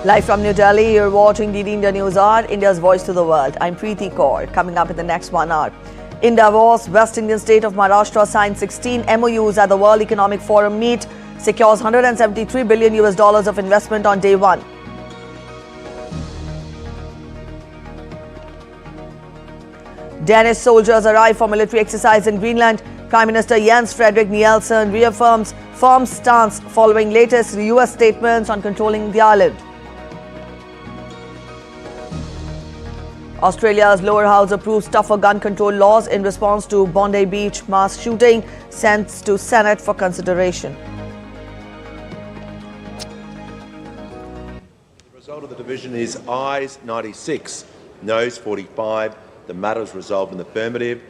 Live from New Delhi, you're watching the India Newshour, India's voice to the world. I'm Preeti Kaur. Coming up in the next 1 hour. In Davos, West Indian state of Maharashtra signed 16 MOUs at the World Economic Forum meet, secures $173 billion of investment on day one. Danish soldiers arrive for military exercise in Greenland. Prime Minister Jens Frederik Nielsen reaffirms firm stance following latest US statements on controlling the island. Australia's lower house approves tougher gun control laws in response to Bondi Beach mass shooting, sent to Senate for consideration. The result of the division is ayes 96, noes 45. The matter is resolved in the affirmative.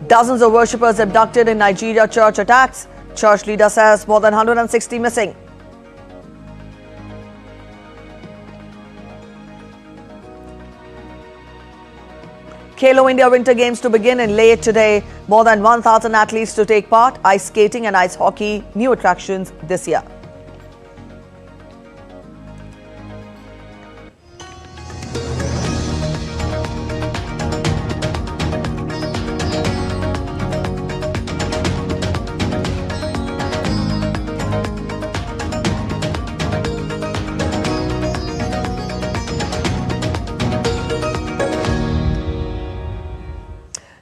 Dozens of worshippers abducted in Nigeria church attacks. Church leader says more than 160 missing. Khelo India Winter Games to begin in Leh today. More than 1,000 athletes to take part. Ice skating and ice hockey, new attractions this year.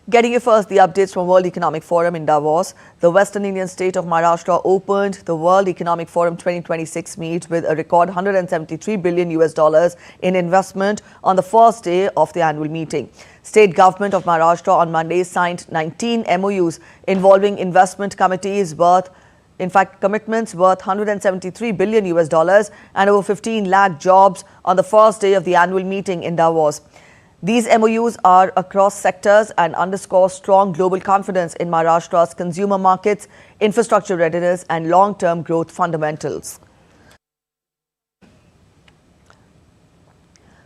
Getting you first the updates from World Economic Forum in Davos. The Western Indian state of Maharashtra opened the World Economic Forum 2026 meet with a record $173 billion in investment on the first day of the annual meeting. State government of Maharashtra on Monday signed 19 MOUs involving investment committees commitments worth $173 billion and over 15 lakh jobs on the first day of the annual meeting in Davos. These MOUs are across sectors and underscore strong global confidence in Maharashtra's consumer markets, infrastructure readiness and long-term growth fundamentals.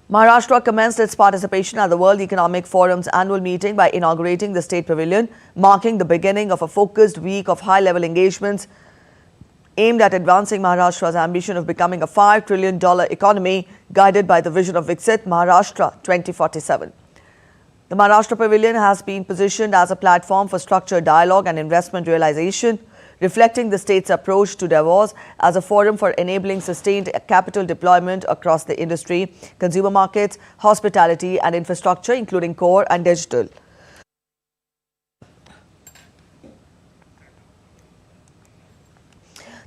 Maharashtra commenced its participation at the World Economic Forum's annual meeting by inaugurating the State Pavilion, marking the beginning of a focused week of high-level engagements aimed at advancing Maharashtra's ambition of becoming a $5 trillion economy guided by the vision of Viksit Maharashtra 2047. The Maharashtra Pavilion has been positioned as a platform for structured dialogue and investment realization, reflecting the state's approach to Davos as a forum for enabling sustained capital deployment across the industry, consumer markets, hospitality and infrastructure, including core and digital.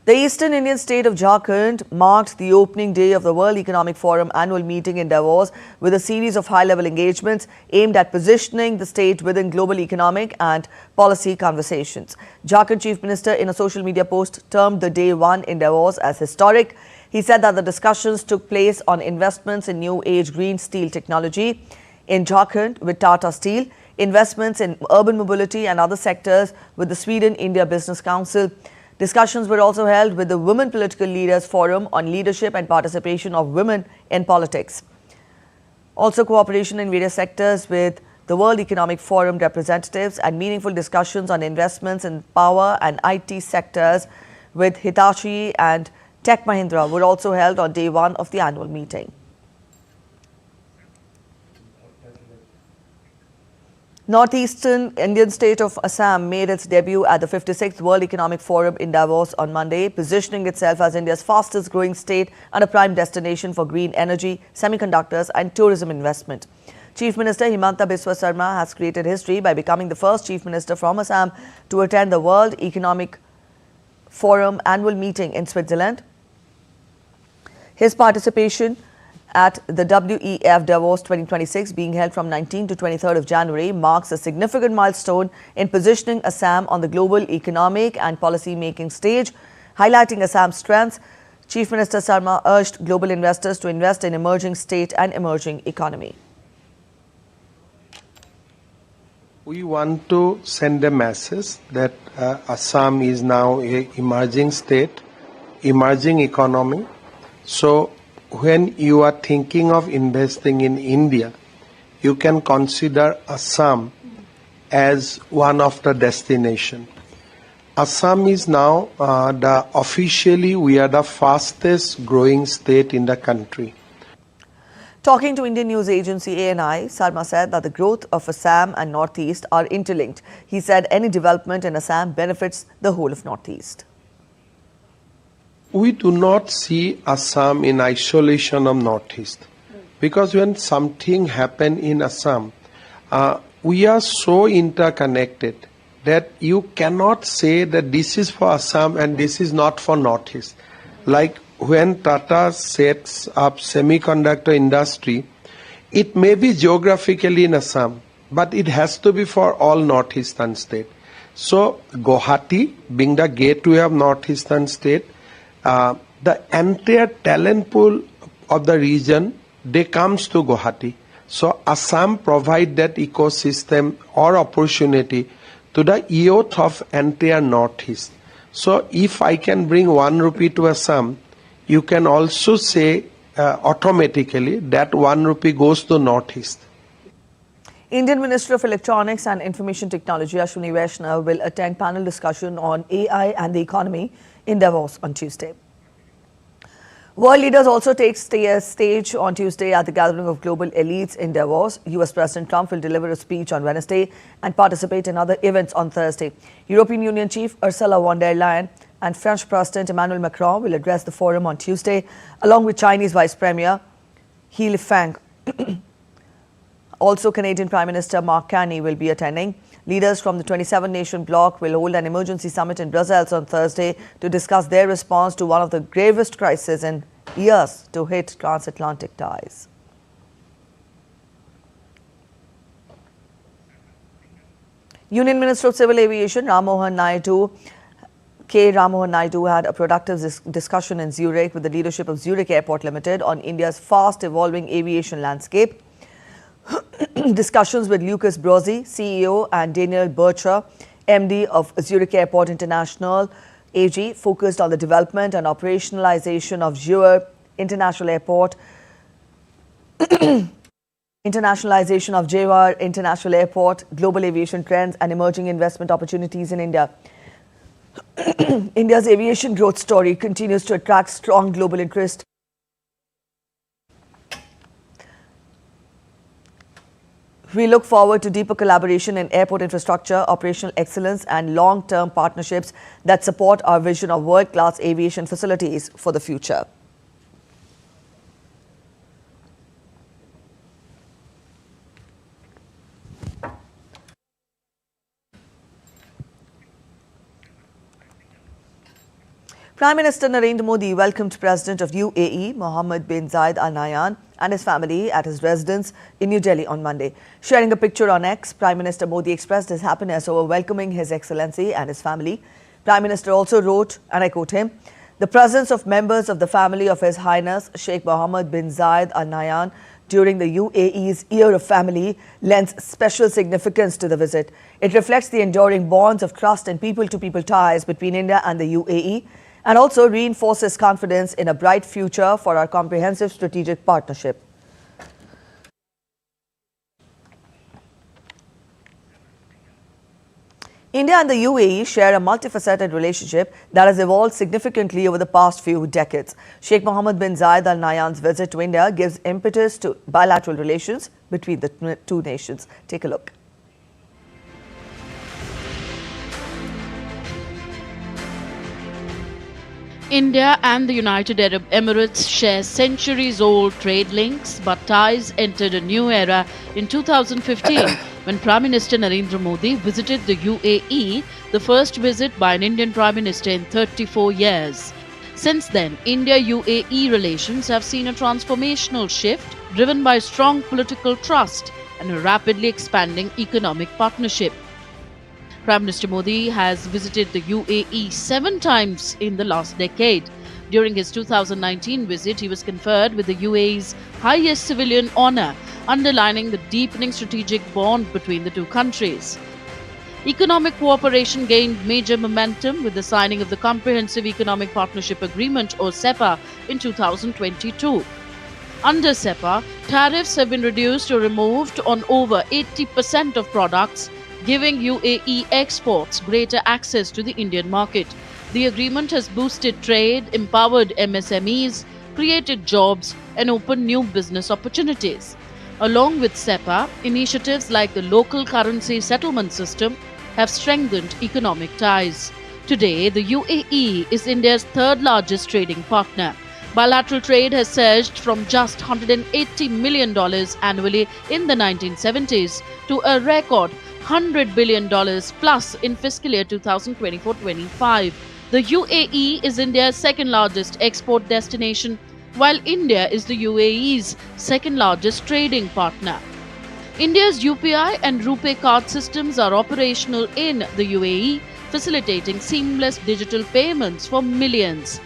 The eastern Indian state of Jharkhand marked the opening day of the World Economic Forum annual meeting in Davos with a series of high-level engagements aimed at positioning the state within global economic and policy conversations. Jharkhand Chief Minister, in a social media post, termed the day one in Davos as historic. He said that the discussions took place on investments in new-age green steel technology in Jharkhand with Tata Steel, investments in urban mobility and other sectors with the Sweden-India Business Council. Discussions were also held with the Women Political Leaders Forum on leadership and participation of women in politics. Also, cooperation in various sectors with the World Economic Forum representatives and meaningful discussions on investments in power and IT sectors with Hitachi and Tech Mahindra were also held on day one of the annual meeting. Northeastern Indian state of Assam made its debut at the 56th World Economic Forum in Davos on Monday, positioning itself as India's fastest growing state and a prime destination for green energy, semiconductors and tourism investment. Chief Minister Himanta Biswa Sarma has created history by becoming the first Chief Minister from Assam to attend the World Economic Forum annual meeting in Switzerland. His participation at the WEF Davos 2026 being held from 19 to 23rd of January marks a significant milestone in positioning Assam on the global economic and policy-making stage. Highlighting Assam's strengths, Chief Minister Sarma urged global investors to invest in emerging state and emerging economy. We want to send a message that Assam is now an emerging state, emerging economy. So when you are thinking of investing in India, you can consider Assam as one of the destination. Assam is now officially we are the fastest growing state in the country. Talking to Indian news agency ANI, Sarma said that the growth of Assam and Northeast are interlinked. He said any development in Assam benefits the whole of Northeast. We do not see Assam in isolation of Northeast, because when something happens in Assam, we are so interconnected that you cannot say that this is for Assam and this is not for Northeast. Like when Tata sets up semiconductor industry, it may be geographically in Assam, but it has to be for all northeastern state. So Guwahati being the gateway of northeastern state, the entire talent pool of the region, they comes to Guwahati. So Assam provide that ecosystem or opportunity to the youth of entire northeast. So if I can bring 1 rupee to Assam, you can also say automatically that 1 rupee goes to Northeast. Indian Minister of Electronics and Information Technology Ashwini Vaishnaw will attend panel discussion on AI and the economy in Davos on Tuesday. World leaders also take stage on Tuesday at the gathering of global elites in Davos. US President Trump will deliver a speech on Wednesday and participate in other events on Thursday. European Union Chief Ursula von der Leyen and French President Emmanuel Macron will address the forum on Tuesday, along with Chinese Vice Premier He Lifeng. Also, Canadian Prime Minister Mark Carney will be attending. Leaders from the 27-nation bloc will hold an emergency summit in Brussels on Thursday to discuss their response to one of the gravest crises in years to hit transatlantic ties. Union Minister of Civil Aviation Ram Mohan Naidu had a productive discussion in Zurich with the leadership of Zurich Airport Limited on India's fast-evolving aviation landscape. Discussions with Lucas Brozzi, CEO, and Daniel Bircher, MD of Zurich Airport International AG, focused on the development and operationalization of Zurich International Airport, internationalization of Jewar International Airport, global aviation trends, and emerging investment opportunities in India. India's aviation growth story continues to attract strong global interest. We look forward to deeper collaboration in airport infrastructure, operational excellence, and long-term partnerships that support our vision of world-class aviation facilities for the future. Prime Minister Narendra Modi welcomed President of UAE, Mohammed bin Zayed Al Nahyan, and his family at his residence in New Delhi on Monday. Sharing a picture on X, Prime Minister Modi expressed his happiness over welcoming His Excellency and his family. Prime Minister also wrote, and I quote him, "The presence of members of the family of His Highness Sheikh Mohammed bin Zayed Al Nahyan during the UAE's Year of Family lends special significance to the visit. It reflects the enduring bonds of trust and people-to-people ties between India and the UAE, and also reinforces confidence in a bright future for our comprehensive strategic partnership." India and the UAE share a multifaceted relationship that has evolved significantly over the past few decades. Sheikh Mohammed bin Zayed Al Nahyan's visit to India gives impetus to bilateral relations between the two nations. Take a look. India and the United Arab Emirates share centuries-old trade links, but ties entered a new era in 2015 when Prime Minister Narendra Modi visited the UAE, the first visit by an Indian Prime Minister in 34 years. Since then, India-UAE relations have seen a transformational shift driven by strong political trust and a rapidly expanding economic partnership. Prime Minister Modi has visited the UAE 7 times in the last decade. During his 2019 visit, he was conferred with the UAE's highest civilian honor, underlining the deepening strategic bond between the two countries. Economic cooperation gained major momentum with the signing of the Comprehensive Economic Partnership Agreement, or CEPA, in 2022. Under CEPA, tariffs have been reduced or removed on over 80% of products giving UAE exports greater access to the Indian market. The agreement has boosted trade, empowered MSMEs, created jobs, and opened new business opportunities. Along with SEPA, initiatives like the local currency settlement system have strengthened economic ties. Today, the UAE is India's third largest trading partner. Bilateral trade has surged from just $180 million annually in the 1970s to a record $100 billion plus in fiscal year 2024-25. The UAE is India's second largest export destination, while India is the UAE's second largest trading partner. India's UPI and RuPay card systems are operational in the UAE, facilitating seamless digital payments for millions.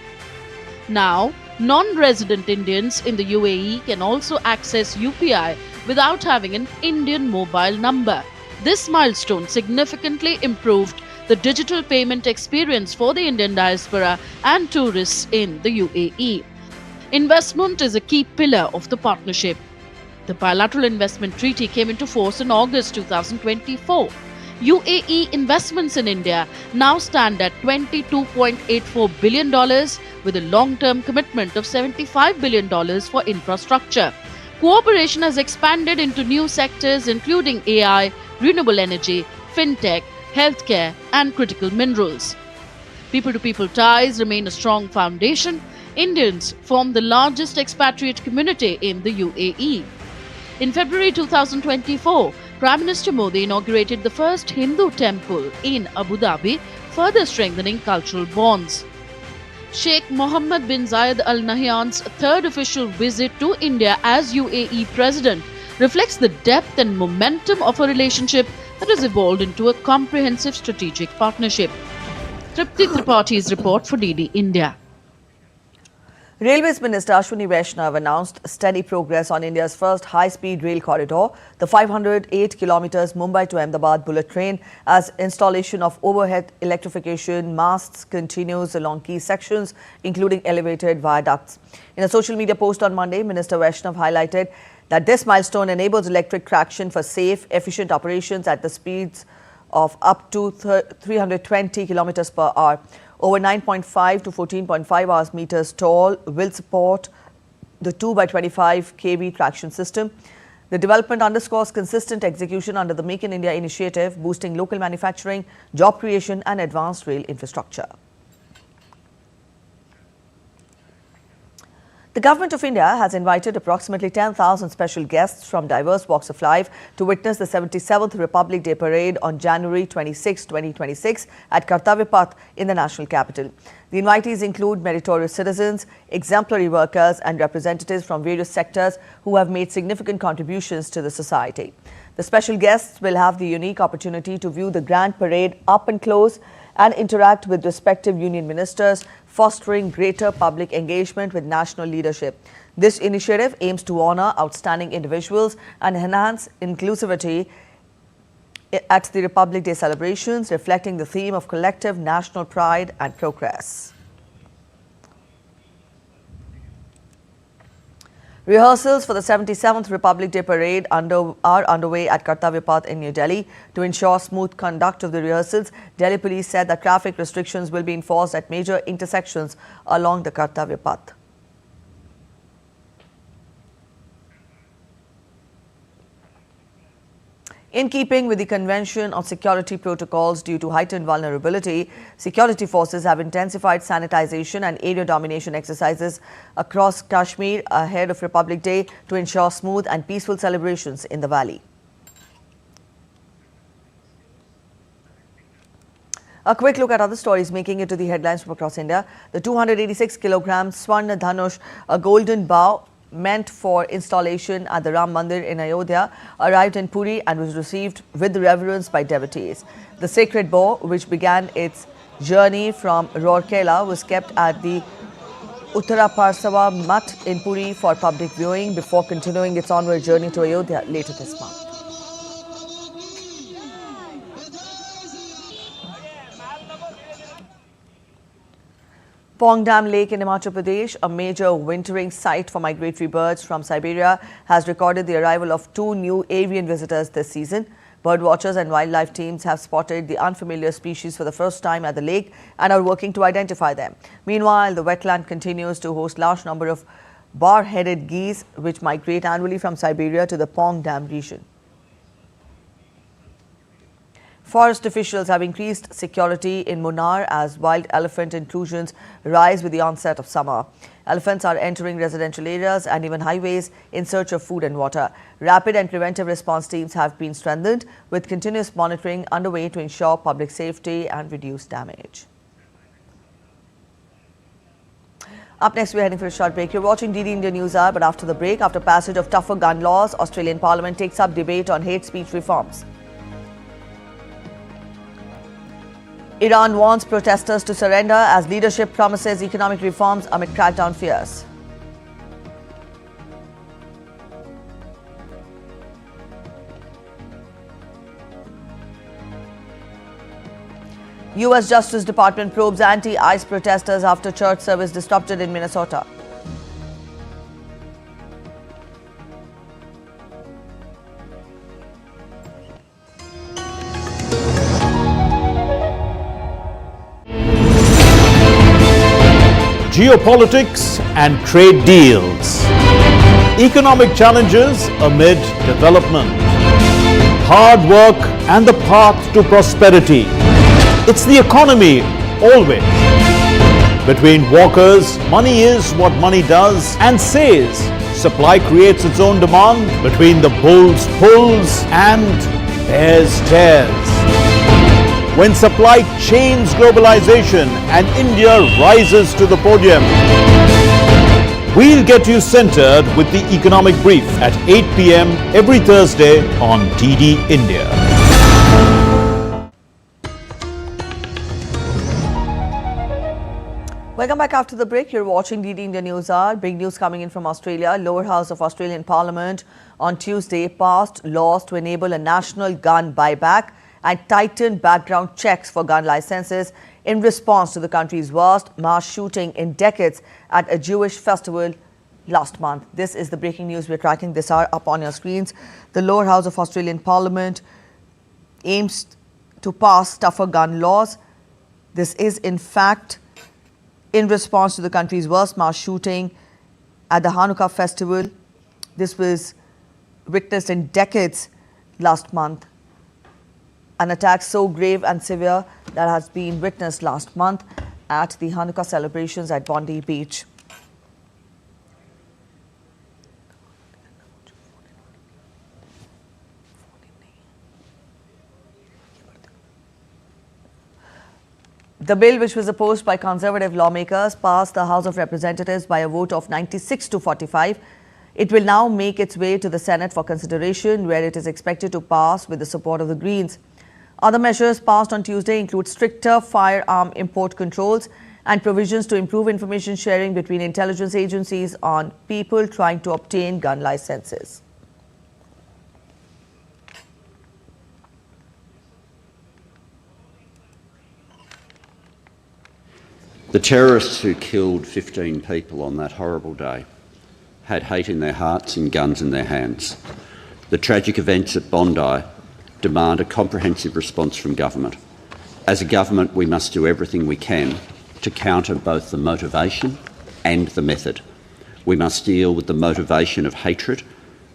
Now, non-resident Indians in the UAE can also access UPI without having an Indian mobile number. This milestone significantly improved the digital payment experience for the Indian diaspora and tourists in the UAE. Investment is a key pillar of the partnership. The bilateral investment treaty came into force in August 2024. UAE investments in India now stand at $22.84 billion with a long-term commitment of $75 billion for infrastructure. Cooperation has expanded into new sectors including AI, renewable energy, fintech, healthcare, and critical minerals. People-to-people ties remain a strong foundation. Indians form the largest expatriate community in the UAE. In February 2024, Prime Minister Modi inaugurated the first Hindu temple in Abu Dhabi, further strengthening cultural bonds. Sheikh Mohammed bin Zayed Al Nahyan's third official visit to India as UAE President reflects the depth and momentum of a relationship that has evolved into a comprehensive strategic partnership. Tripti Tripaঠি's report for DD India. Railways Minister Ashwini Vaishnav announced steady progress on India's first high-speed rail corridor, the 508 kilometers Mumbai to Ahmedabad bullet train, as installation of overhead electrification masts continues along key sections, including elevated viaducts. In a social media post on Monday, Minister Vaishnav highlighted that this milestone enables electric traction for safe, efficient operations at the speeds of up to 320 kilometers per hour. Over 9.5 to 14.5 meters tall will support the 2x25 kV traction system. The development underscores consistent execution under the Make in India initiative, boosting local manufacturing, job creation and advanced rail infrastructure. The Government of India has invited approximately 10,000 special guests from diverse walks of life to witness the 77th Republic Day Parade on January 26, 2026 at Kartavya Path in the national capital. The invitees include meritorious citizens, exemplary workers and representatives from various sectors who have made significant contributions to the society. The special guests will have the unique opportunity to view the grand parade up and close and interact with respective union ministers, fostering greater public engagement with national leadership. This initiative aims to honor outstanding individuals and enhance inclusivity at the Republic Day celebrations, reflecting the theme of collective national pride and progress. Rehearsals for the 77th Republic Day Parade are underway at Kartavya Path in New Delhi. To ensure smooth conduct of the rehearsals, Delhi police said that traffic restrictions will be enforced at major intersections along the Kartavya Path. In keeping with the Convention on Security Protocols due to heightened vulnerability, security forces have intensified sanitization and area domination exercises across Kashmir ahead of Republic Day to ensure smooth and peaceful celebrations in the valley. A quick look at other stories making it to the headlines from across India. The 286 kilogram Swarna Dhanush, a golden bow meant for installation at the Ram Mandir in Ayodhya, arrived in Puri and was received with reverence by devotees. The sacred bow, which began its journey from Rourkela, was kept at the Uttara Parsava Mutt in Puri for public viewing before continuing its onward journey to Ayodhya later this month. Pongdam Lake in Himachal Pradesh, a major wintering site for migratory birds from Siberia, has recorded the arrival of 2 new avian visitors this season. Birdwatchers and wildlife teams have spotted the unfamiliar species for the first time at the lake and are working to identify them. Meanwhile, the wetland continues to host large number of bar-headed geese which migrate annually from Siberia to the Pong Dam region. Forest officials have increased security in Munnar as wild elephant intrusions rise with the onset of summer. Elephants are entering residential areas and even highways in search of food and water. Rapid and preventive response teams have been strengthened with continuous monitoring underway to ensure public safety and reduce damage. Up next, we're heading for a short break. You're watching DD India Newshour, but after the break, after passage of tougher gun laws, Australian Parliament takes up debate on hate speech reforms. Iran wants protesters to surrender as leadership promises economic reforms amid crackdown fears. U.S. Justice Department probes anti-ICE protesters after church service disrupted in Minnesota. Geopolitics and trade deals. Economic challenges amid development. Hard work and the path to prosperity. It's the economy always. Between walkers, money is what money does and says. Supply creates its own demand. Between the bulls pulls and bears tears. When supply chains globalization and India rises to the podium. We'll get you centered with the economic brief at 8 p.m. every Thursday on DD India. Welcome back after the break. You're watching DD India Newshour. Big news coming in from Australia. Lower House of Australian Parliament on Tuesday passed laws to enable a national gun buyback and tightened background checks for gun licenses in response to the country's worst mass shooting in decades at a Jewish festival last month. This is the breaking news we're tracking this hour up on your screens. The lower house of Australian Parliament aims to pass tougher gun laws. This is in fact in response to the country's worst mass shooting at the Hanukkah festival. This was witnessed in decades last month. An attack so grave and severe that has been witnessed last month at the Hanukkah celebrations at Bondi Beach. The bill, which was opposed by Conservative lawmakers, passed the House of Representatives by a vote of 96 to 45. It will now make its way to the Senate for consideration, where it is expected to pass with the support of the Greens. Other measures passed on Tuesday include stricter firearm import controls and provisions to improve information sharing between intelligence agencies on people trying to obtain gun licenses. The terrorists who killed 15 people on that horrible day had hate in their hearts and guns in their hands. The tragic events at Bondi demand a comprehensive response from government. As a government, we must do everything we can to counter both the motivation and the method. We must deal with the motivation of hatred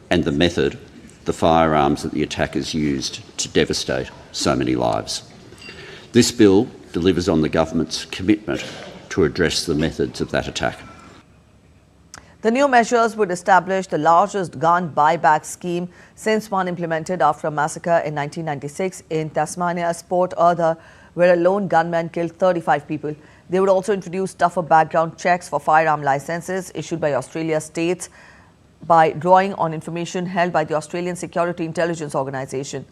and the method, the firearms that the attackers used to devastate so many lives. This bill delivers on the government's commitment to address the methods of that attack. The new measures would establish the largest gun buyback scheme since one implemented after a massacre in 1996 in Tasmania's Port Arthur, where a lone gunman killed 35 people. They would also introduce tougher background checks for firearm licenses issued by Australia's states by drawing on information held by the Australian Security Intelligence Organisation.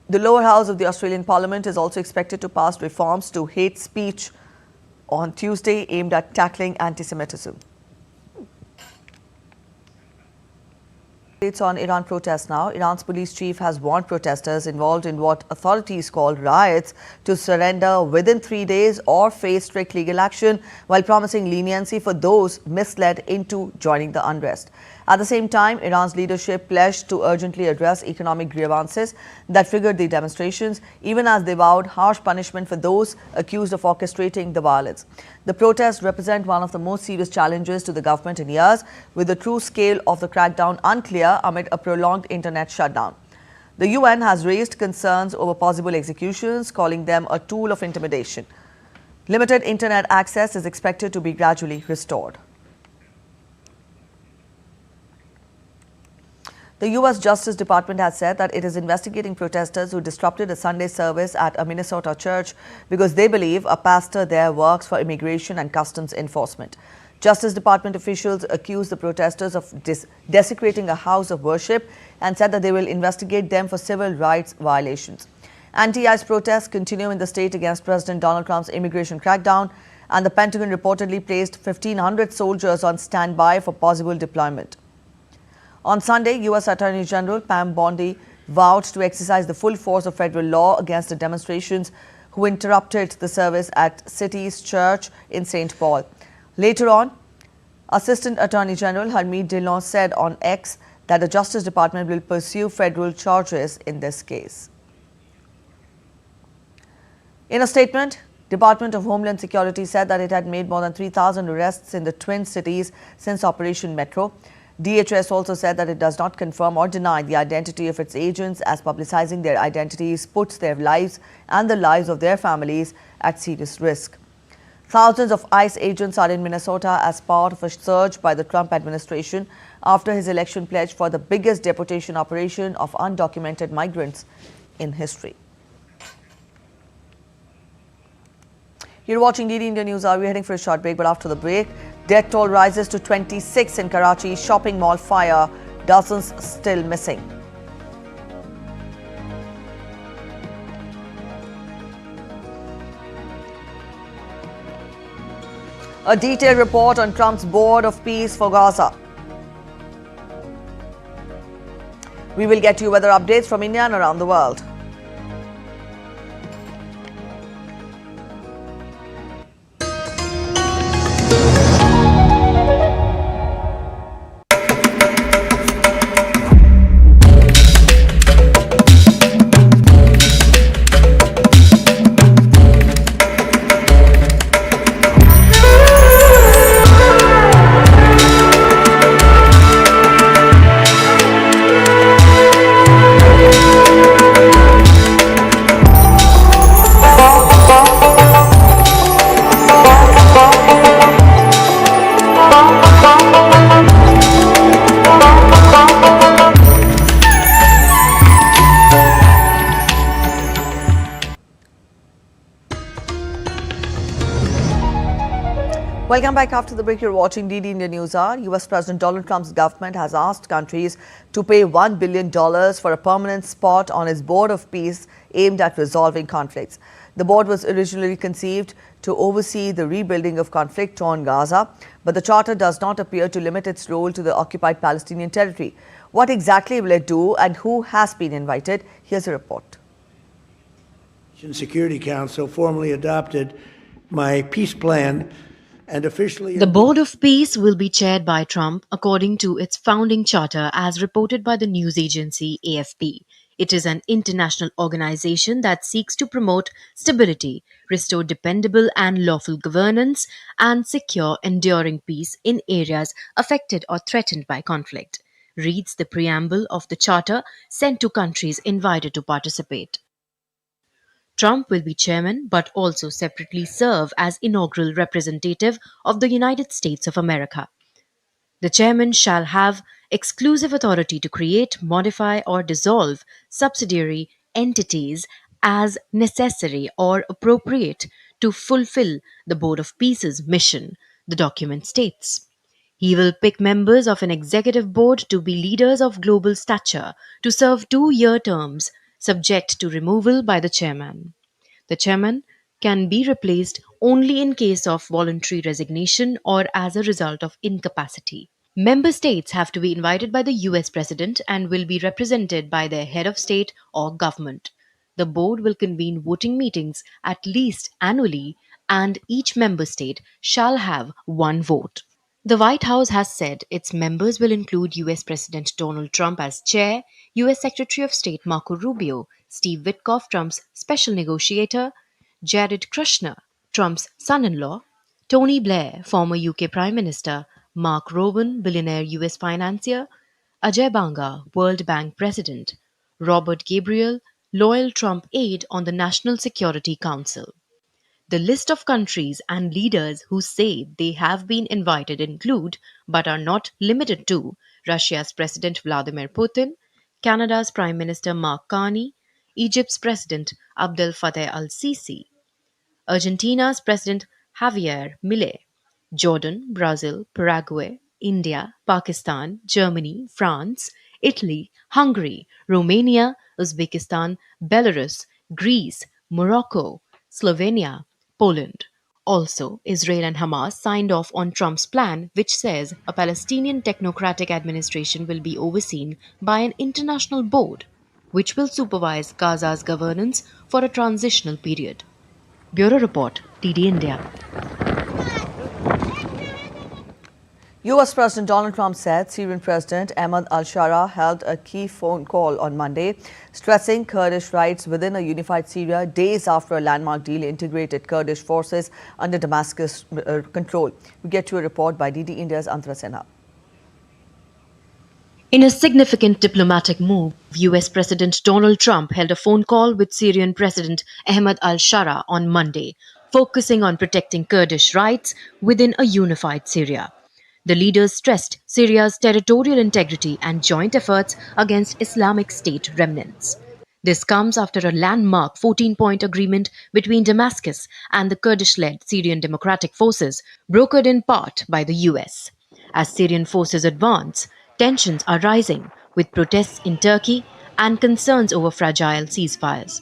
The lower house of the Australian Parliament is also expected to pass reforms to hate speech on Tuesday aimed at tackling anti-Semitism. Updates on Iran protests now. Iran's police chief has warned protesters involved in what authorities call riots to surrender within 3 days or face strict legal action, while promising leniency for those misled into joining the unrest. At the same time, Iran's leadership pledged to urgently address economic grievances that triggered the demonstrations, even as they vowed harsh punishment for those accused of orchestrating the violence. The protests represent one of the most serious challenges to the government in years, with the true scale of the crackdown unclear amid a prolonged internet shutdown. The UN has raised concerns over possible executions, calling them a tool of intimidation. Limited internet access is expected to be gradually restored. The U.S. Justice Department has said that it is investigating protesters who disrupted a Sunday service at a Minnesota church because they believe a pastor there works for immigration and customs enforcement. Justice Department officials accused the protesters of desecrating a house of worship and said that they will investigate them for civil rights violations. Anti-ICE protests continue in the state against President Donald Trump's immigration crackdown, and the Pentagon reportedly placed 1,500 soldiers on standby for possible deployment. On Sunday, U.S. Attorney General Pam Bondi vowed to exercise the full force of federal law against the demonstrations who interrupted the service at City's Church in St. Paul. Later on, Assistant Attorney General Harmeet Dillon said on X that the Justice Department will pursue federal charges in this case. In a statement, Department of Homeland Security said that it had made more than 3,000 arrests in the Twin Cities since Operation Metro. DHS also said that it does not confirm or deny the identity of its agents, as publicizing their identities puts their lives and the lives of their families at serious risk. Thousands of ICE agents are in Minnesota as part of a surge by the Trump administration after his election pledge for the biggest deportation operation of undocumented migrants in history. You're watching DD India News. We're heading for a short break, but after the break, death toll rises to 26 in Karachi. Shopping mall fire, dozens still missing. A detailed report on Trump's Board of Peace for Gaza. We will get you weather updates from India and around the world. Welcome back. After the break, you're watching DD India News Hour. US President Donald Trump's government has asked countries to pay $1 billion for a permanent spot on its Board of Peace aimed at resolving conflicts. The board was originally conceived to oversee the rebuilding of conflict-torn Gaza, but the charter does not appear to limit its role to the occupied Palestinian territory. What exactly will it do, and who has been invited? Here's a report. Security Council formally adopted my peace plan and officially... The Board of Peace will be chaired by Trump according to its founding charter, as reported by the news agency AFP. It is an international organization that seeks to promote stability, restore dependable and lawful governance, and secure enduring peace in areas affected or threatened by conflict, reads the preamble of the charter sent to countries invited to participate. Trump will be chairman, but also separately serve as inaugural representative of the United States of America. The chairman shall have exclusive authority to create, modify, or dissolve subsidiary entities as necessary or appropriate to fulfill the Board of Peace's mission, the document states. He will pick members of an executive board to be leaders of global stature to serve 2-year terms, subject to removal by the chairman. The chairman can be replaced only in case of voluntary resignation or as a result of incapacity. Member states have to be invited by the US President and will be represented by their head of state or government. The board will convene voting meetings at least annually, and each member state shall have one vote. The White House has said its members will include US President Donald Trump as chair, US Secretary of State Marco Rubio, Steve Witkoff, Trump's special negotiator, Jared Kushner, Trump's son in law, Tony Blair, former UK Prime Minister, Mark Rowan, billionaire US financier, Ajay Banga, World Bank President, Robert Gabriel, loyal Trump aide on the National Security Council. The list of countries and leaders who say they have been invited include, but are not limited to, Russia's President Vladimir Putin, Canada's Prime Minister Mark Carney, Egypt's President Abdel Fattah al-Sisi, Argentina's President Javier Milei, Jordan, Brazil, Paraguay, India, Pakistan, Germany, France, Italy, Hungary, Romania, Uzbekistan, Belarus, Greece, Morocco, Slovenia, Poland. Also, Israel and Hamas signed off on Trump's plan, which says a Palestinian technocratic administration will be overseen by an international board, which will supervise Gaza's governance for a transitional period. Bureau Report, TD India. US President Donald Trump said Syrian President Ahmad al-Shara held a key phone call on Monday, stressing Kurdish rights within a unified Syria days after a landmark deal integrated Kurdish forces under Damascus control. We get to a report by DD India's Antara Sinha. In a significant diplomatic move, US President Donald Trump held a phone call with Syrian President Ahmad al-Shara on Monday, focusing on protecting Kurdish rights within a unified Syria. The leaders stressed Syria's territorial integrity and joint efforts against Islamic State remnants. This comes after a landmark 14-point agreement between Damascus and the Kurdish-led Syrian Democratic Forces, brokered in part by the US. As Syrian forces advance, tensions are rising, with protests in Turkey and concerns over fragile ceasefires.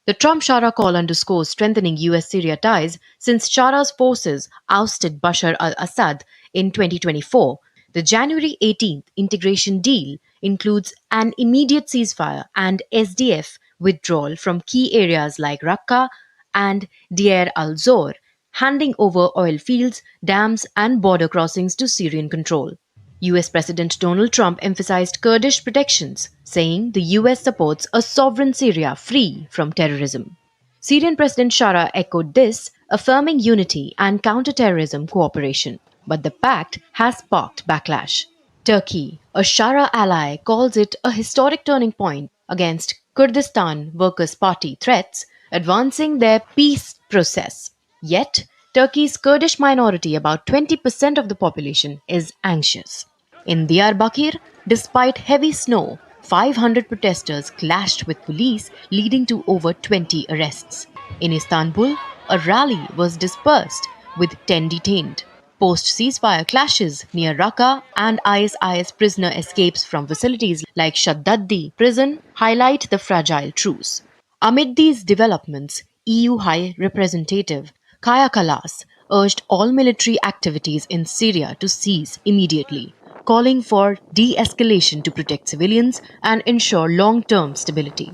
The Trump-Shara call underscores strengthening US-Syria ties since Shara's forces ousted Bashar al-Assad in 2024. The January 18th integration deal includes an immediate ceasefire and SDF withdrawal from key areas like Raqqa and Deir al-Zor, handing over oil fields, dams and border crossings to Syrian control. US President Donald Trump emphasized Kurdish protections, saying the US supports a sovereign Syria free from terrorism. Syrian President Shara echoed this, affirming unity and counter-terrorism cooperation. But the pact has sparked backlash. Turkey, a Shara ally, calls it a historic turning point against Kurdistan Workers' Party threats, advancing their peace process. Yet, Turkey's Kurdish minority, about 20% of the population, is anxious. In Diyarbakir, despite heavy snow, 500 protesters clashed with police, leading to over 20 arrests. In Istanbul, a rally was dispersed, with 10 detained. Post-ceasefire clashes near Raqqa and ISIS prisoner escapes from facilities like Shaddadi prison highlight the fragile truce. Amid these developments, EU High Representative Kaja Kallas urged all military activities in Syria to cease immediately, calling for de-escalation to protect civilians and ensure long-term stability.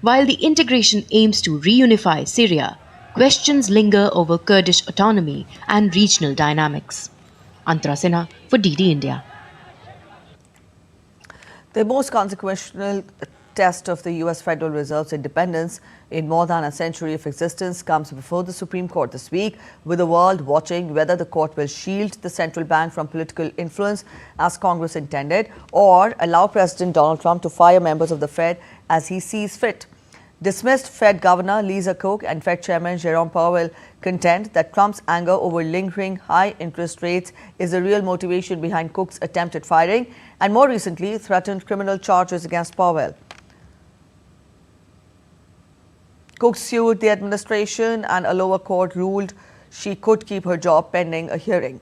While the integration aims to reunify Syria, questions linger over Kurdish autonomy and regional dynamics. Antara Sinha for DD India. The most consequential test of the US Federal Reserve's independence in more than a century of existence comes before the Supreme Court this week, with the world watching whether the court will shield the central bank from political influence as Congress intended, or allow President Donald Trump to fire members of the Fed as he sees fit. Dismissed Fed Governor Lisa Cook and Fed Chairman Jerome Powell contend that Trump's anger over lingering high interest rates is the real motivation behind Cook's attempt at firing, and more recently threatened criminal charges against Powell. Cook sued the administration, and a lower court ruled she could keep her job pending a hearing.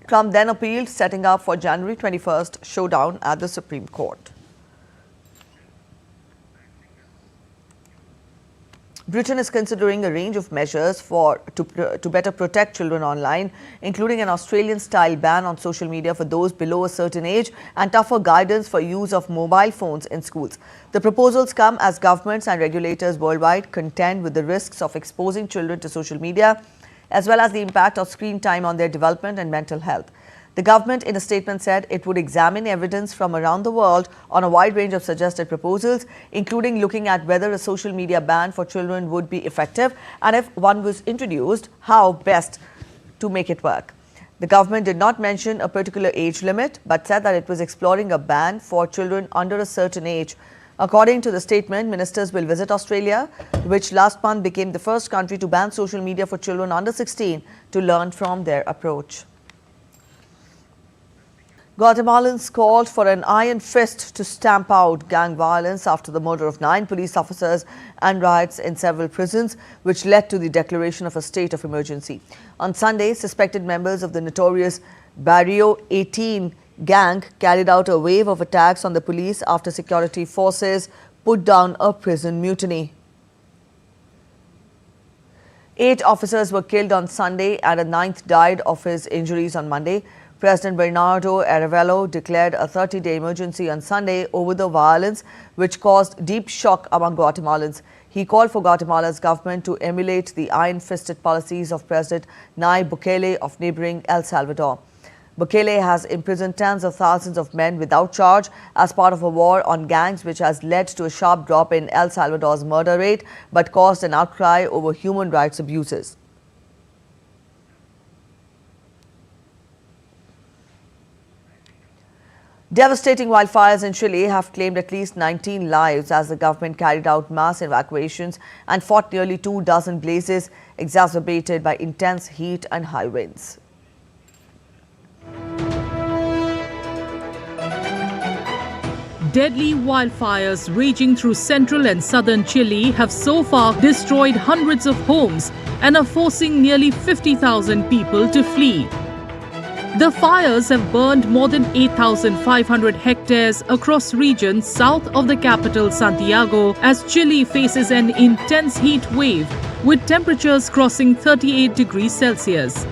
Trump then appealed, setting up for January 21st showdown at the Supreme Court. Britain is considering a range of measures to better protect children online, including an Australian-style ban on social media for those below a certain age and tougher guidance for use of mobile phones in schools. The proposals come as governments and regulators worldwide contend with the risks of exposing children to social media, as well as the impact of screen time on their development and mental health. The government, in a statement, said it would examine evidence from around the world on a wide range of suggested proposals, including looking at whether a social media ban for children would be effective and, if one was introduced, how best to make it work. The government did not mention a particular age limit, but said that it was exploring a ban for children under a certain age. According to the statement, ministers will visit Australia, which last month became the first country to ban social media for children under 16, to learn from their approach. Guatemalans called for an iron fist to stamp out gang violence after the murder of 9 police officers and riots in several prisons, which led to the declaration of a state of emergency. On Sunday, suspected members of the notorious Barrio 18 gang carried out a wave of attacks on the police after security forces put down a prison mutiny. 8 officers were killed on Sunday and a 9th died of his injuries on Monday. President Bernardo Arevallo declared a 30-day emergency on Sunday over the violence, which caused deep shock among Guatemalans. He called for Guatemala's government to emulate the iron-fisted policies of President Nayib Bukele of neighboring El Salvador. Bukele has imprisoned tens of thousands of men without charge as part of a war on gangs, which has led to a sharp drop in El Salvador's murder rate but caused an outcry over human rights abuses. Devastating wildfires in Chile have claimed at least 19 lives as the government carried out mass evacuations and fought nearly 2 dozen blazes, exacerbated by intense heat and high winds. Deadly wildfires raging through central and southern Chile have so far destroyed hundreds of homes and are forcing nearly 50,000 people to flee. The fires have burned more than 8,500 hectares across regions south of the capital Santiago as Chile faces an intense heat wave with temperatures crossing 38 degrees Celsius.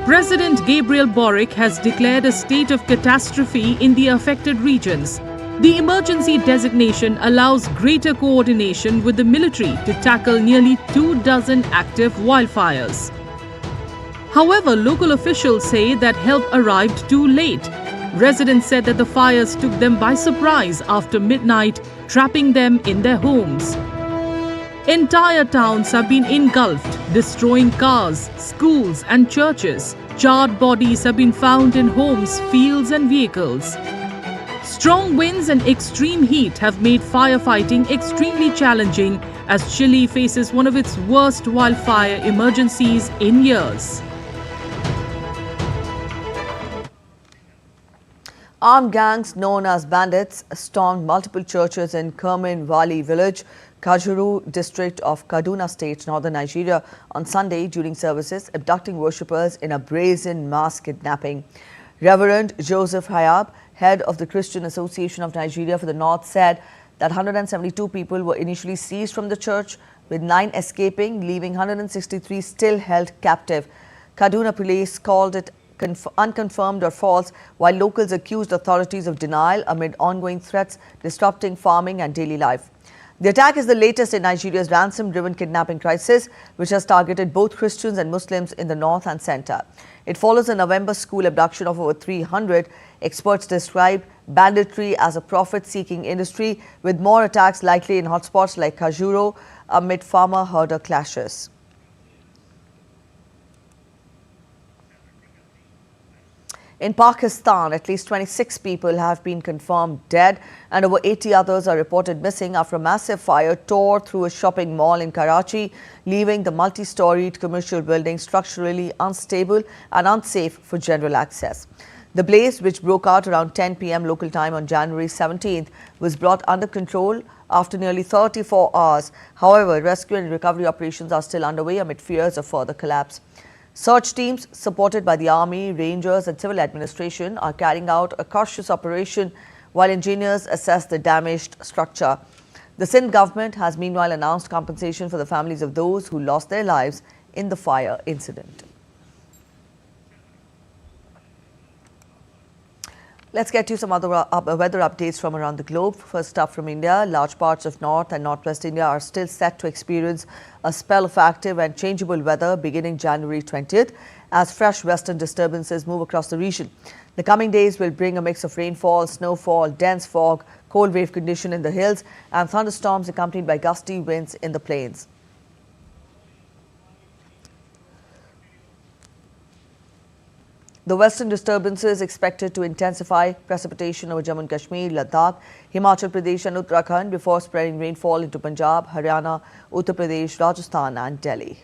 President Gabriel Boric has declared a state of catastrophe in the affected regions. The emergency designation allows greater coordination with the military to tackle nearly 2 dozen active wildfires. However, local officials say that help arrived too late. Residents said that the fires took them by surprise after midnight, trapping them in their homes. Entire towns have been engulfed, destroying cars, schools and churches. Charred bodies have been found in homes, fields and vehicles. Strong winds and extreme heat have made firefighting extremely challenging as Chile faces one of its worst wildfire emergencies in years. Armed gangs known as bandits stormed multiple churches in Kermin Valley village, Kajuru district of Kaduna state, northern Nigeria, on Sunday during services, abducting worshippers in a brazen mass kidnapping. Reverend Joseph Hayab, head of the Christian Association of Nigeria for the North, said that 172 people were initially seized from the church, with 9 escaping, leaving 163 still held captive. Kaduna police called it unconfirmed or false, while locals accused authorities of denial amid ongoing threats disrupting farming and daily life. The attack is the latest in Nigeria's ransom-driven kidnapping crisis, which has targeted both Christians and Muslims in the north and centre. It follows a November school abduction of over 300. Experts describe banditry as a profit-seeking industry, with more attacks likely in hotspots like Kajuru amid farmer-herder clashes. In Pakistan, at least 26 people have been confirmed dead and over 80 others are reported missing after a massive fire tore through a shopping mall in Karachi, leaving the multi-storied commercial building structurally unstable and unsafe for general access. The blaze, which broke out around 10 p.m. local time on January 17th, was brought under control after nearly 34 hours. However, rescue and recovery operations are still underway amid fears of further collapse. Search teams supported by the Army, Rangers and Civil Administration are carrying out a cautious operation while engineers assess the damaged structure. The Sindh government has meanwhile announced compensation for the families of those who lost their lives in the fire incident. Let's get to some other weather updates from around the globe. First up from India, large parts of North and Northwest India are still set to experience a spell of active and changeable weather beginning January 20th as fresh western disturbances move across the region. The coming days will bring a mix of rainfall, snowfall, dense fog, cold wave condition in the hills and thunderstorms accompanied by gusty winds in the plains. The western disturbances expected to intensify precipitation over Jammu and Kashmir, Ladakh, Himachal Pradesh and Uttarakhand before spreading rainfall into Punjab, Haryana, Uttar Pradesh, Rajasthan and Delhi.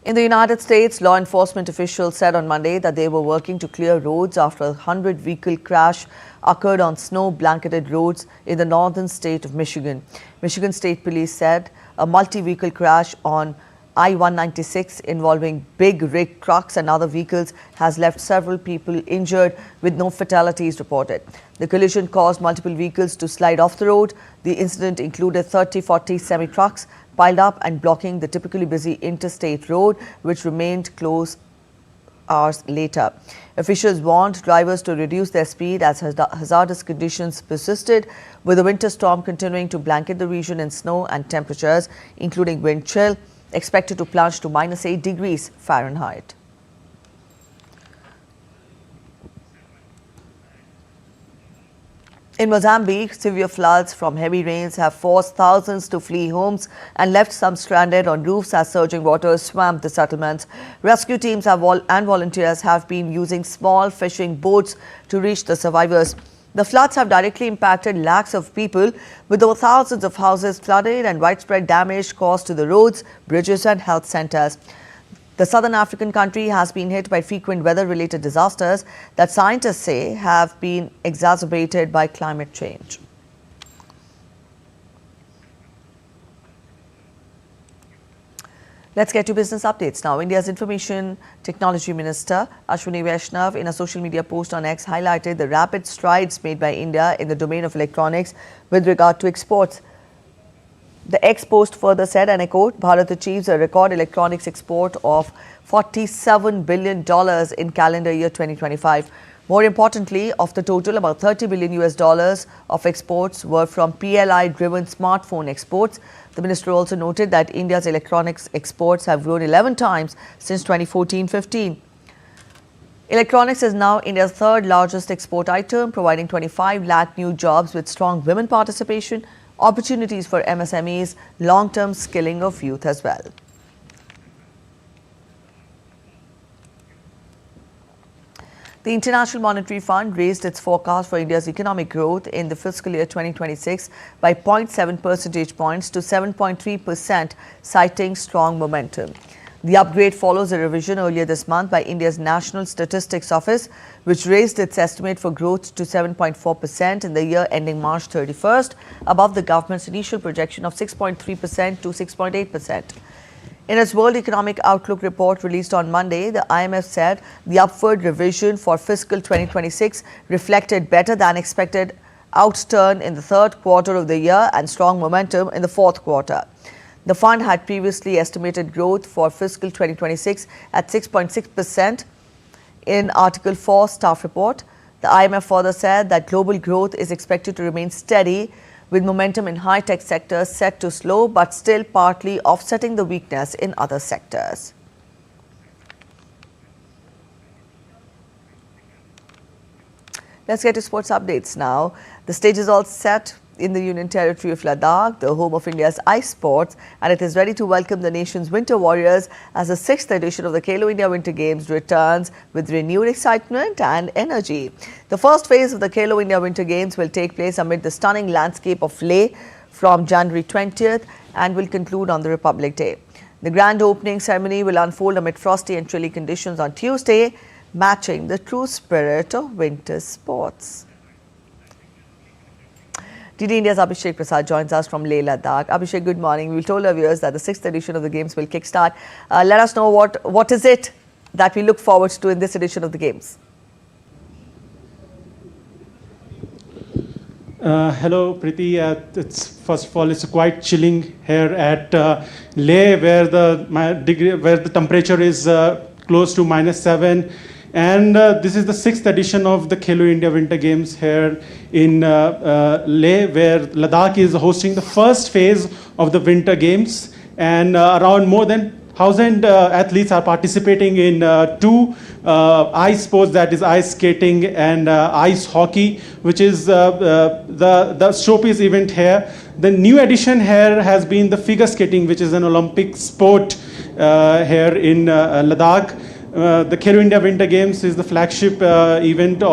In the United States, law enforcement officials said on Monday that they were working to clear roads after a 100-vehicle crash occurred on snow-blanketed roads in the northern state of Michigan. Michigan State Police said a multi-vehicle crash on I-196 involving big rig trucks and other vehicles has left several people injured with no fatalities reported. The collision caused multiple vehicles to slide off the road. The incident included 30-40 semi-trucks piled up and blocking the typically busy interstate road, which remained closed hours later. Officials warned drivers to reduce their speed as hazardous conditions persisted, with the winter storm continuing to blanket the region in snow and temperatures, including wind chill, expected to plunge to -8 degrees Fahrenheit. In Mozambique, severe floods from heavy rains have forced thousands to flee homes and left some stranded on roofs as surging waters swamped the settlements. Rescue teams and volunteers have been using small fishing boats to reach the survivors. The floods have directly impacted lakhs of people, with over thousands of houses flooded and widespread damage caused to the roads, bridges and health centers. The southern African country has been hit by frequent weather-related disasters that scientists say have been exacerbated by climate change. Let's get to business updates now. India's Information Technology Minister Ashwini Vaishnav, in a social media post on X, highlighted the rapid strides made by India in the domain of electronics with regard to exports. The X post further said, and I quote, "Bharat achieves a record electronics export of $47 billion in calendar year 2025. More importantly, of the total, about $30 billion of exports were from PLI-driven smartphone exports." The minister also noted that India's electronics exports have grown 11 times since 2014-15. Electronics is now India's third largest export item, providing 25 lakh new jobs with strong women participation, opportunities for MSMEs, long-term skilling of youth as well. The International Monetary Fund raised its forecast for India's economic growth in the fiscal year 2026 by 0.7 percentage points to 7.3%, citing strong momentum. The upgrade follows a revision earlier this month by India's National Statistics Office, which raised its estimate for growth to 7.4% in the year ending March 31st, above the government's initial projection of 6.3% to 6.8%. In its World Economic Outlook report released on Monday, the IMF said the upward revision for fiscal 2026 reflected better than expected outturn in the third quarter of the year and strong momentum in the fourth quarter. The fund had previously estimated growth for fiscal 2026 at 6.6% in Article 4 staff report. The IMF further said that global growth is expected to remain steady, with momentum in high-tech sectors set to slow but still partly offsetting the weakness in other sectors. Let's get to sports updates now. The stage is all set in the Union Territory of Ladakh, the home of India's ice sports, and it is ready to welcome the nation's winter warriors as the 6th edition of the Khelo India Winter Games returns with renewed excitement and energy. The first phase of the Khelo India Winter Games will take place amid the stunning landscape of Leh from January 20th and will conclude on the Republic Day. The grand opening ceremony will unfold amid frosty and chilly conditions on Tuesday, matching the true spirit of winter sports. DD India's Abhishek Prasad joins us from Leh, Ladakh. Abhishek, good morning. We told our viewers that the 6th edition of the Games will kickstart. Let us know what is it that we look forward to in this edition of the Games? Hello, Preeti. First of all, it's quite chilling here at Leh, where the temperature is close to -7. And this is the 6th edition of the Khelo India Winter Games here in Leh, where Ladakh is hosting the first phase of the Winter Games. And around more than 1,000 athletes are participating in two ice sports, that is ice skating and ice hockey, which is the showpiece event here. The new addition here has been the figure skating, which is an Olympic sport here in Ladakh. The Khelo India Winter Games is the flagship event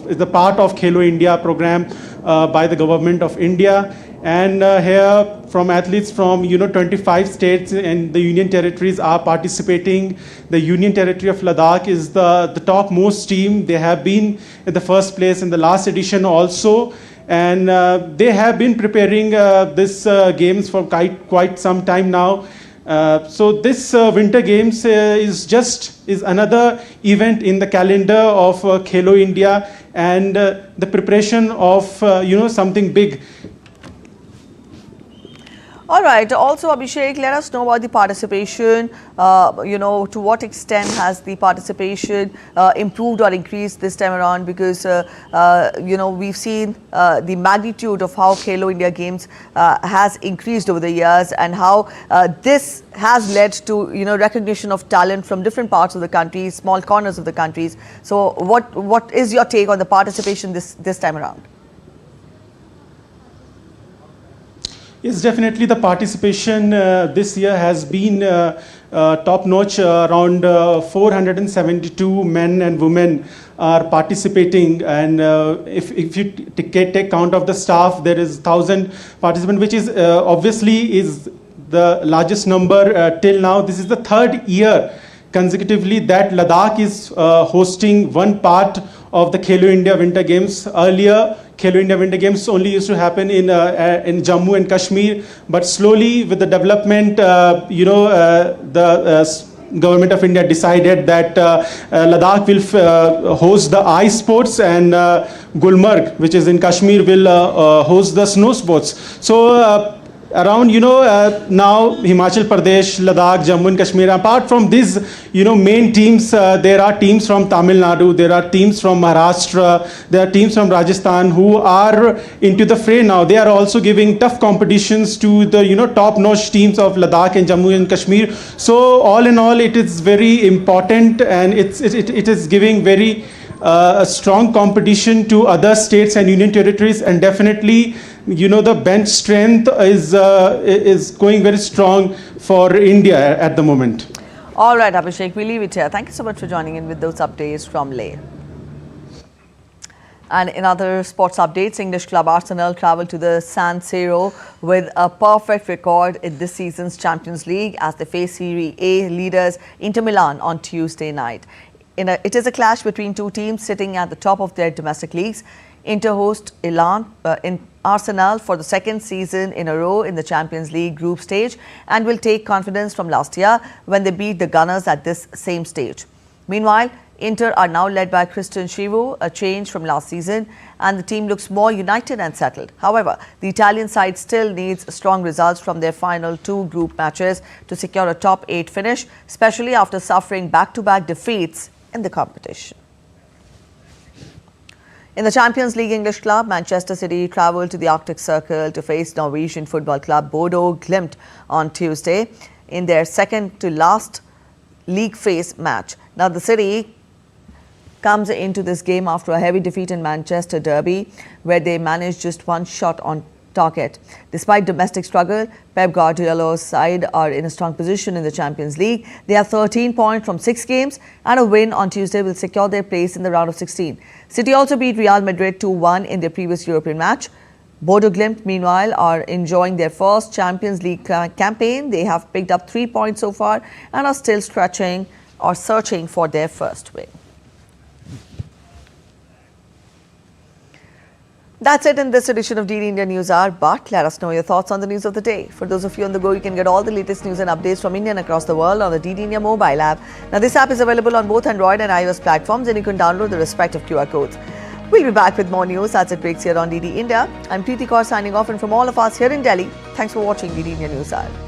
is the part of Khelo India program by the government of India. And here from athletes from 25 states and the union territories are participating. The Union Territory of Ladakh is the topmost team. They have been in the first place in the last edition also. And they have been preparing this games for quite some time now. So this Winter Games is another event in the calendar of Khelo India, and the preparation of something big. All right. Also, Abhishek, let us know about the participation. To what extent has the participation improved or increased this time around? Because, we've seen the magnitude of how Khelo India Games has increased over the years, and how this has led to, recognition of talent from different parts of the country, small corners of the countries. So what is your take on the participation this time around? Yes, definitely the participation this year has been top-notch. Around 472 men and women are participating, and if you take count of the staff, there is 1,000 participants, which is obviously is the largest number till now. This is the third year consecutively that Ladakh is hosting one part of the Khelo India Winter Games. Earlier, Khelo India Winter Games only used to happen in Jammu and Kashmir, but slowly with the development, the government of India decided that Ladakh will host the ice sports, and Gulmarg, which is in Kashmir, will host the snow sports. So around now Himachal Pradesh, Ladakh, Jammu and Kashmir, apart from these main teams, there are teams from Tamil Nadu, there are teams from Maharashtra, there are teams from Rajasthan who are into the fray now. They are also giving tough competitions to the top-notch teams of Ladakh and Jammu and Kashmir. So all in all, it is very important, and it is giving very a strong competition to other states and union territories, and definitely the bench strength is going very strong for India at the moment. All right, Abhishek, we leave it here. Thank you so much for joining in with those updates from Leh. And in other sports updates, English club Arsenal travelled to the San Siro with a perfect record in this season's Champions League as they face Serie A leaders Inter Milan on Tuesday night. It is a clash between two teams sitting at the top of their domestic leagues. Inter host in Arsenal for the second season in a row in the Champions League group stage, and will take confidence from last year when they beat the Gunners at this same stage. Meanwhile, Inter are now led by Christian Chivu, a change from last season, and the team looks more united and settled. However, the Italian side still needs strong results from their final two group matches to secure a top 8 finish, especially after suffering back-to-back defeats in the competition. In the Champions League English club, Manchester City travelled to the Arctic Circle to face Norwegian football club Bodo Glimt on Tuesday in their second-to-last league phase match. Now, the City comes into this game after a heavy defeat in Manchester Derby, where they managed just one shot on target. Despite domestic struggle, Pep Guardiola's side are in a strong position in the Champions League. They have 13 points from 6 games, and a win on Tuesday will secure their place in the round of 16. City also beat Real Madrid 2-1 in their previous European match. Bodo Glimt, meanwhile, are enjoying their first Champions League campaign. They have picked up 3 points so far and are still searching for their first win. That's it in this edition of DD India News Hour, but let us know your thoughts on the news of the day. For those of you on the go, you can get all the latest news and updates from India and across the world on the DD India mobile app. Now, this app is available on both Android and iOS platforms, and you can download the respective QR codes. We'll be back with more news as it breaks here on DD India. I'm Preeti Kaur signing off, and from all of us here in Delhi, thanks for watching DD India Newshour.